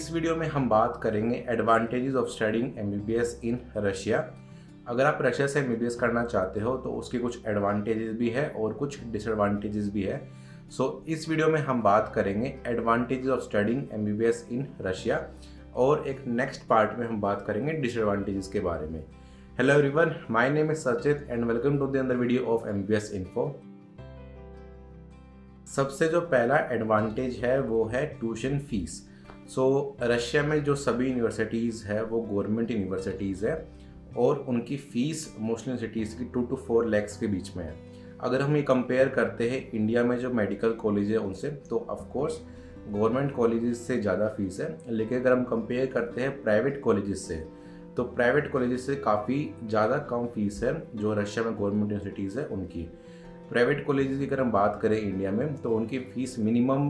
इस वीडियो में हम बात करेंगे advantages of studying MBBS in Russia. अगर आप रशिया से एमबीबीएस करना चाहते हो तो उसके कुछ एडवांटेजेस भी है और कुछ डिसएडवांटेजेस भी है। इस वीडियो में हम बात करेंगे advantages of studying MBBS in Russia और एक नेक्स्ट पार्ट में हम बात करेंगे डिसएडवांटेजेस के बारे में। Hello everyone, my name is Sachit and welcome to the another video of MBBS info. सबसे जो पहला एडवांटेज है वो है ट्यूशन फीस। रशिया में जो सभी यूनिवर्सिटीज़ है वो गवर्नमेंट यूनिवर्सिटीज़ है और उनकी फ़ीस मोस्टली यूनिवर्सिटीज़ की 2 to 4 lakhs के बीच में है। अगर हम ये कंपेयर करते हैं इंडिया में जो मेडिकल कॉलेज है उनसे, तो ऑफ कोर्स गवर्नमेंट कॉलेजेस से ज़्यादा फीस है, लेकिन अगर हम कंपेयर करते हैं प्राइवेट कॉलेजेस से, तो प्राइवेट कॉलेजेस से काफ़ी ज़्यादा कम फीस है जो रशिया में गवर्नमेंट यूनिवर्सिटीज़ है उनकी। प्राइवेट कॉलेजेस की अगर हम बात करें इंडिया में, तो उनकी fees minimum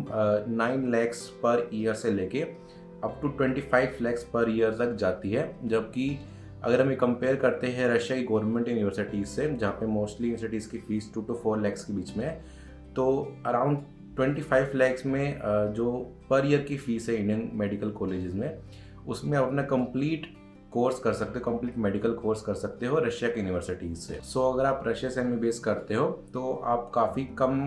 9 lakhs per year से लेके up to 25 lakhs per year तक जाती है। जबकि अगर हम ये कंपेयर करते हैं रशिया की गवर्नमेंट यूनिवर्सिटीज़ से, जहाँ पे मोस्टली यूनिवर्सिटीज़ की फ़ीस 2 to 4 lakhs के बीच में है, तो अराउंड 25 lakhs में जो पर ईयर की फ़ीस है इंडियन मेडिकल कॉलेजेस में, उसमें आप अपना कंप्लीट कोर्स कर सकते हो, कंप्लीट मेडिकल कोर्स कर सकते हो रशिया की यूनिवर्सिटीज़ से। अगर आप रशिया से एमबीबीएस करते हो तो आप काफ़ी कम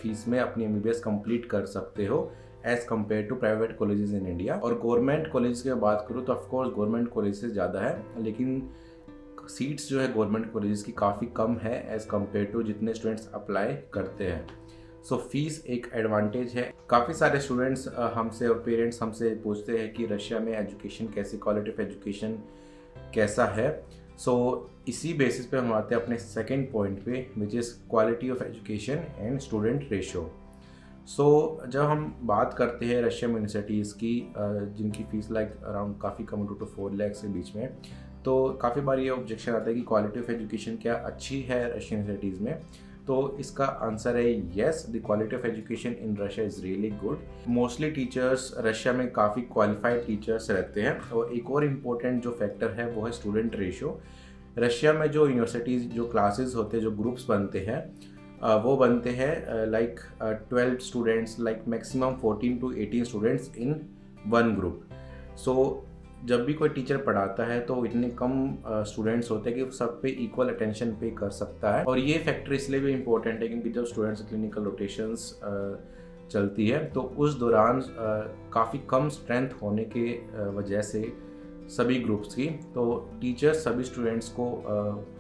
फीस में अपनी एमबीबीएस कंप्लीट कर सकते हो as compare to private colleges in India. और गवर्नमेंट कॉलेज की बात करूँ तो ऑफकोर्स गवर्नमेंट कॉलेज से ज़्यादा है, लेकिन सीट्स जो है गवर्नमेंट कॉलेजेस की काफ़ी कम है एज़ कम्पेयर टू जितने स्टूडेंट्स अप्लाई करते हैं। फीस एक एडवांटेज है। काफ़ी सारे स्टूडेंट्स हमसे और पेरेंट्स हमसे पूछते हैं कि रशिया में एजुकेशन कैसी, क्वालिटी ऑफ एजुकेशन कैसा है। इसी बेसिस पे हम आते हैं अपने सेकंड पॉइंट पे, which is quality of education and student ratio. जब हम बात करते हैं रशिया यूनिवर्सिटीज़ की जिनकी फ़ीस अराउंड काफ़ी कम 2 to 4 lakhs के बीच में, तो काफ़ी बार ये ऑब्जेक्शन आता है कि क्वालिटी ऑफ एजुकेशन क्या अच्छी है रशियन यूनिवर्सिटीज़ में। तो इसका आंसर है yes, the quality of education in Russia is really good. Mostly teachers Russia में काफ़ी क्वालिफाइड टीचर्स रहते हैं। और एक और इम्पोर्टेंट जो फैक्टर है वो है स्टूडेंट रेशियो। रशिया में जो यूनिवर्सिटीज़ जो क्लासेस होते हैं, जो ग्रुप्स बनते हैं, वो बनते हैं 12 students, maximum 14 to 18 students in one group. जब भी कोई टीचर पढ़ाता है तो इतने कम स्टूडेंट्स होते हैं कि वो सब पे इक्वल अटेंशन पे कर सकता है। और ये फैक्टर इसलिए भी इम्पोर्टेंट है क्योंकि जब स्टूडेंट्स क्लिनिकल रोटेशंस चलती है तो उस दौरान काफ़ी कम स्ट्रेंथ होने के वजह से सभी ग्रुप्स की, तो टीचर सभी स्टूडेंट्स को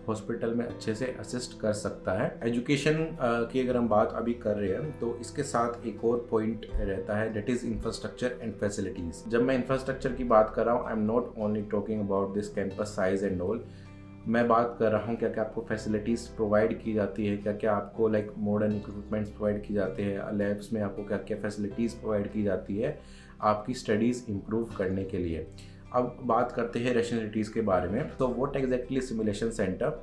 हॉस्पिटल में अच्छे से असिस्ट कर सकता है। एजुकेशन की अगर हम बात अभी कर रहे हैं तो इसके साथ एक और पॉइंट रहता है, that is infrastructure and facilities. जब मैं इंफ्रास्ट्रक्चर की बात कर रहा हूँ, I am not only talking about this campus size and all. मैं बात कर रहा हूँ क्या क्या आपको फैसिलिटीज़ प्रोवाइड की जाती है, क्या क्या आपको मॉडर्न इक्विपमेंट्स प्रोवाइड की जाते हैं, लैब्स में आपको क्या क्या फैसिलिटीज़ प्रोवाइड की जाती है आपकी स्टडीज़ इम्प्रूव करने के लिए। अब बात करते हैं रशियन यूनिवर्सिटीज़ के बारे में। तो what exactly simulation centre?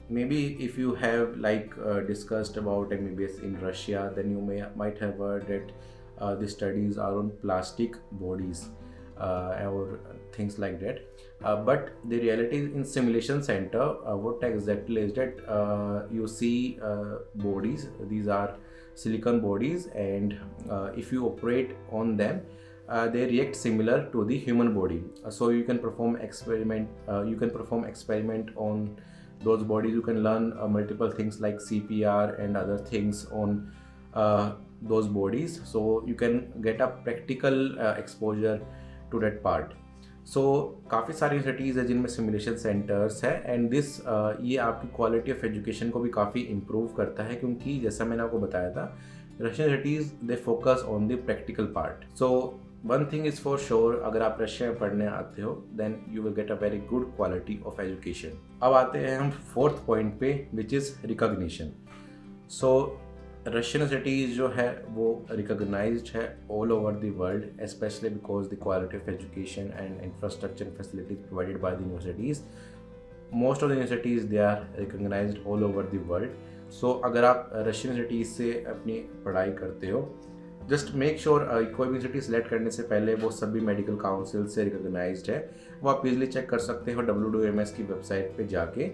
Maybe if you have discussed about MBBS in Russia, then you might have heard that the studies are on plastic bodies or things like that. But the reality in simulation center, what exactly is that you see bodies. These are silicon bodies, and if you operate on them, they react similar to the human body. So you can perform experiment. You can perform experiment on those bodies. You can learn multiple things like CPR and other things on those bodies. So you can get a practical exposure to that part. काफ़ी सारी universities है जिनमें simulation centres है, and this ये आपकी quality of education को भी काफ़ी इम्प्रूव करता है, क्योंकि जैसा मैंने आपको बताया था Russian universities they focus on the practical part. One thing is for sure, अगर आप रशिया में पढ़ने आते हो then you will get a very good quality of education. अब आते हैं हम फोर्थ पॉइंट पे, which is recognition. Russian universities जो है वो रिकॉग्नाइज्ड है all over the world, specially because the quality of education and infrastructure facilities provided by the universities. Most of the universities they are recognised all over the world. अगर आप Russian universities से अपनी पढ़ाई करते हो, just make sure कोई भी university select करने से पहले वो सभी मेडिकल काउंसिल से रिकॉग्नाइज्ड है। वो आप इजीली चेक कर सकते हो WWMS की वेबसाइट पे जाके।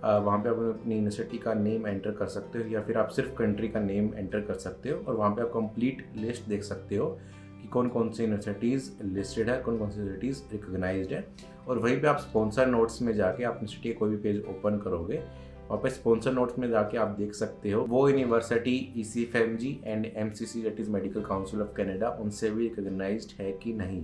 वहाँ पे आप अपनी यूनिवर्सिटी का नेम एंटर कर सकते हो, या फिर आप सिर्फ कंट्री का नेम एंटर कर सकते हो, और वहाँ पे आप कंप्लीट लिस्ट देख सकते हो कि कौन कौन सी यूनिवर्सिटीज़ लिस्टेड है, कौन कौन सी यूनिवर्सिटीज़ रिकॉग्नाइज्ड है। और वहीं पे आप स्पॉन्सर नोट्स में जाके आप यूनिवर्सिटी का कोई भी पेज ओपन करोगे, वहाँ पे स्पॉन्सर नोट्स में जाके आप देख सकते हो वो university ECFMG and MCC that is medical council of Canada उनसे भी रिकॉग्नाइज्ड है कि नहीं।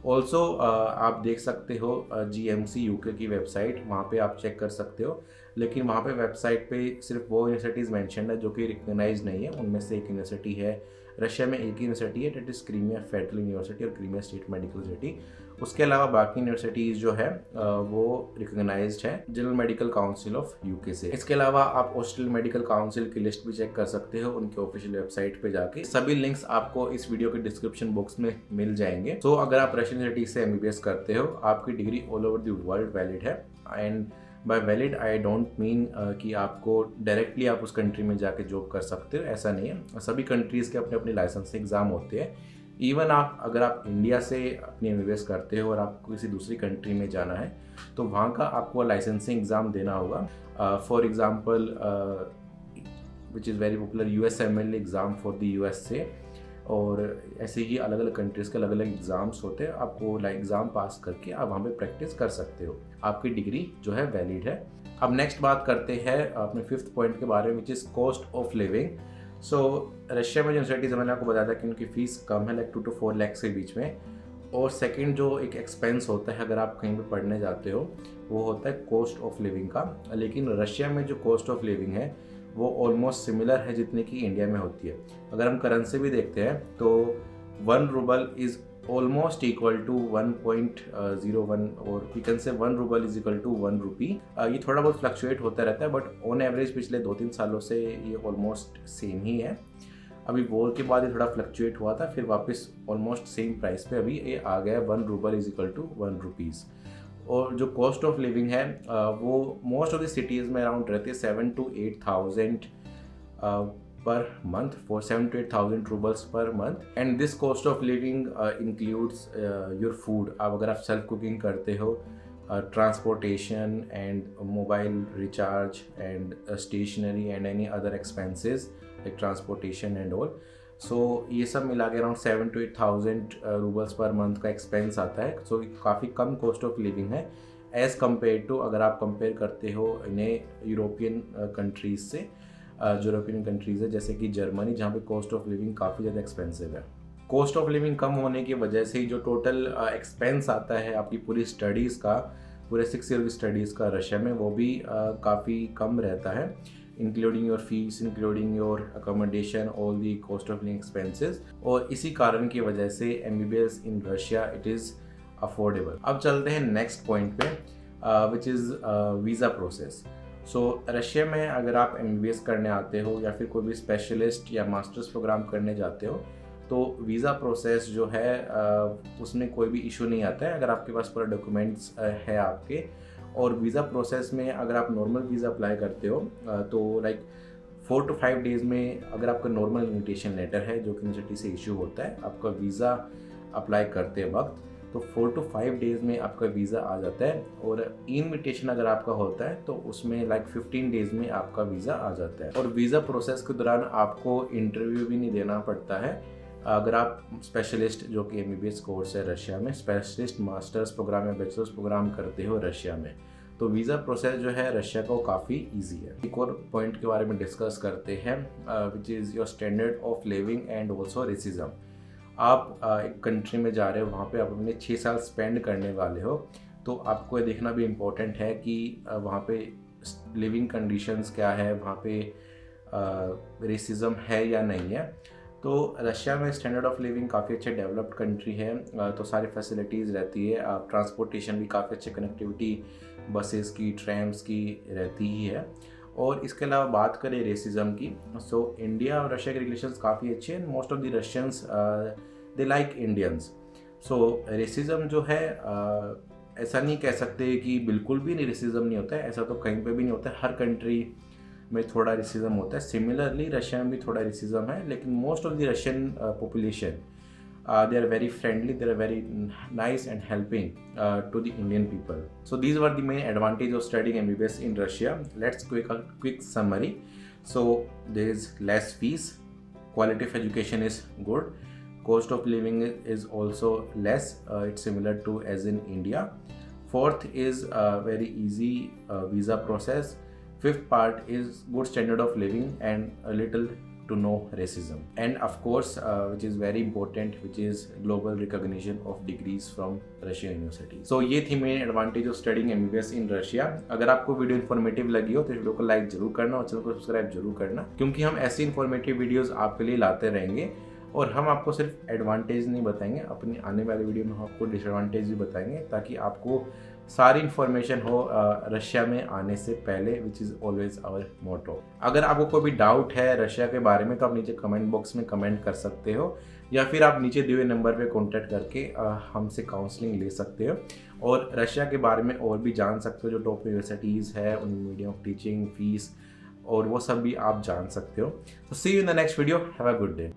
ऑल्सो आप देख सकते हो GMC UK की वेबसाइट, वहाँ पे आप चेक कर सकते हो, लेकिन वहाँ पे वेबसाइट पे सिर्फ वो यूनिवर्सिटीज़ मेंशन है जो कि रिकॉग्नाइज नहीं है। उनमें से एक यूनिवर्सिटी है, रशिया में एक ही यूनिवर्सिटी है, that is Crimea federal university और क्रीमिया स्टेट मेडिकल यूनिवर्सिटी। उसके अलावा बाकी यूनिवर्सिटीज़ जो है वो रिकॉग्नाइज्ड है general medical council of UK से। इसके अलावा आप ऑस्ट्रेलियन मेडिकल काउंसिल की लिस्ट भी चेक कर सकते हो उनके ऑफिशियल वेबसाइट पे जाके। सभी लिंक्स आपको इस वीडियो के डिस्क्रिप्शन बॉक्स में मिल जाएंगे। तो अगर आप रशियन यूनिवर्सिटी से MBBS करते हो, आपकी degree all over the world valid है। And by valid I don't mean कि आपको डायरेक्टली आप उस कंट्री में जाके जॉब कर सकते हो, ऐसा नहीं है। सभी कंट्रीज़ के अपने अपने लाइसेंस एग्ज़ाम होते हैं। इवन अगर आप इंडिया से अपनी MBBS करते हो और आपको किसी दूसरी कंट्री में जाना है तो वहाँ का आपको लाइसेंसिंग एग्ज़ाम देना होगा। For example which is very popular USMLE exam for the USA, और ऐसे ही अलग अलग कंट्रीज़ के अलग अलग एग्ज़ाम्स होते हैं। आपको एग्ज़ाम पास करके आप वहाँ पे प्रैक्टिस कर सकते हो, आपकी डिग्री जो है वैलिड है। अब नेक्स्ट बात करते हैं अपने 5th पॉइंट के बारे में, which is cost of living. So Russia में जो यूनिवर्सिटीज़ मैंने आपको बताया था कि उनकी फ़ीस कम है, लाइक 2 to 4 लाख के बीच में। और सेकंड जो एक एक्सपेंस होता है अगर आप कहीं पे पढ़ने जाते हो, वो होता है कॉस्ट ऑफ लिविंग का। लेकिन रशिया में जो कॉस्ट ऑफ लिविंग है वो ऑलमोस्ट सिमिलर है जितने की इंडिया में होती है। अगर हम करेंसी भी देखते हैं तो 1 rouble is almost equal to 1.01, और we can say 1 rouble is equal to 1 rupee. ये थोड़ा बहुत फ्लक्चुएट होता रहता है, बट ऑन एवरेज पिछले 2-3 सालों से ये ऑलमोस्ट सेम ही है। अभी वॉर के बाद ये थोड़ा फ्लक्चुएट हुआ था, फिर वापस ऑलमोस्ट सेम प्राइस पे अभी ये आ गया 1 rouble is equal to 1 rupees. और जो कॉस्ट ऑफ लिविंग है वो मोस्ट ऑफ द सिटीज़ में अराउंड रहती है 7 to 8,000 per month, for 7 to 8,000 rubles per month. And this cost of living includes your food. अब अगर आप सेल्फ कुकिंग करते हो, transportation and mobile recharge and stationery and any other expenses like transportation and all. सो ये सब मिला के around 7 to 8,000 roubles per month का एक्सपेंस आता है। सो काफ़ी कम कॉस्ट ऑफ लिविंग है एज़ कम्पेयर टू अगर आप कंपेयर करते हो इन्हें यूरोपियन कंट्रीज़ से। जो यूरोपियन कंट्रीज़ है जैसे कि जर्मनी, जहाँ पे कॉस्ट ऑफ लिविंग काफ़ी ज़्यादा एक्सपेंसिव है। कॉस्ट ऑफ लिविंग कम होने की वजह से जो टोटल एक्सपेंस आता है आपकी पूरी स्टडीज़ का, पूरे 6 ईयर की स्टडीज़ का रशिया में, वो भी काफ़ी कम रहता है, including your fees, including your accommodation, all the cost of living expenses. और इसी कारण की वजह से MBBS in Russia it is affordable. अब चलते हैं नेक्स्ट पॉइंट पे, which is visa process. So Russia में अगर आप MBBS करने आते हो या फिर कोई भी स्पेशलिस्ट या मास्टर्स प्रोग्राम करने जाते हो तो वीज़ा प्रोसेस जो है उसमें कोई भी इशू नहीं आता है अगर आपके पास पूरा डॉक्यूमेंट्स है आपके। और वीज़ा प्रोसेस में अगर आप नॉर्मल वीज़ा अप्लाई करते हो तो लाइक 4 to 5 डेज़ में अगर आपका नॉर्मल इन्विटेशन लेटर है जो कि यूनिवर्सिटी से इशू होता है आपका वीज़ा अप्लाई करते वक्त, तो 4 to 5 डेज़ में आपका वीज़ा आ जाता है। और इनविटेशन अगर आपका होता है तो उसमें लाइक 15 डेज़ में आपका वीज़ा आ जाता है। और वीज़ा प्रोसेस के दौरान आपको इंटरव्यू भी नहीं देना पड़ता है। अगर आप स्पेशलिस्ट जो कि MBBS कोर्स है रशिया में, स्पेशलिस्ट मास्टर्स प्रोग्राम या बैचलर्स प्रोग्राम करते हो रशिया में, तो वीज़ा प्रोसेस जो है रशिया का वो काफ़ी ईजी है। एक और पॉइंट के बारे में डिस्कस करते हैं which is your standard of living and also racism. आप एक कंट्री में जा रहे हो, वहाँ पे आप अपने 6 साल स्पेंड करने वाले हो, तो आपको ये देखना भी इम्पोर्टेंट है कि वहाँ पे लिविंग कंडीशंस क्या है, वहाँ पे रेसिज्म है या नहीं है। तो रशिया में स्टैंडर्ड ऑफ लिविंग काफ़ी अच्छे डेवलप्ड कंट्री है, तो सारी फैसिलिटीज़ रहती है। ट्रांसपोर्टेशन भी काफ़ी अच्छी कनेक्टिविटी बसेस की, ट्रैम्स की रहती ही है। और इसके अलावा बात करें रेसिज्म की, सो इंडिया और रशिया के रिलेशंस काफ़ी अच्छे हैं। Most of the Russians they like Indians. So racism जो है ऐसा नहीं कह सकते कि बिल्कुल भी नहीं रेसिज्म नहीं होता है, ऐसा तो कहीं पे भी नहीं होता है। हर कंट्री में थोड़ा रेसिज्म होता है। सिमिलरली रशिया में भी थोड़ा रेसिज्म है, लेकिन most of the Russian population they are very friendly, they are very nice and helping to the Indian people. So these were the main advantages of studying MBBS in Russia. Let's quick summary. So there is less fees, quality of education is good, cost of living is also less, it's similar to as in India. Fourth is very easy visa process. Fifth part is good standard of living and a little to no racism, and of course which is very important, which is global recognition of degrees from Russian university. So ये थी main advantage of studying MBBS in Russia. अगर आपको video informative लगी हो तो इस video को like जरूर करना और चैनल को सब्सक्राइब जरूर करना, क्योंकि हम ऐसी इन्फॉर्मेटिव वीडियोस आपके लिए लाते रहेंगे और हम आपको सिर्फ एडवांटेज नहीं बताएंगे, अपनी आने वाले वीडियो में हम आपको डिसएडवांटेज भी बताएंगे, ताकि आपको सारी इन्फॉर्मेशन हो रशिया में आने से पहले, which is always our motto. अगर आपको कोई भी डाउट है रशिया के बारे में तो आप नीचे कमेंट बॉक्स में कमेंट कर सकते हो, या फिर आप नीचे दिए हुए नंबर पे कांटेक्ट करके हमसे काउंसलिंग ले सकते हो और रशिया के बारे में और भी जान सकते हो। जो टॉप यूनिवर्सिटीज़ है, उन मीडियम ऑफ टीचिंग, फीस और वो सब भी आप जान सकते हो। तो see you in the next video, have a good day.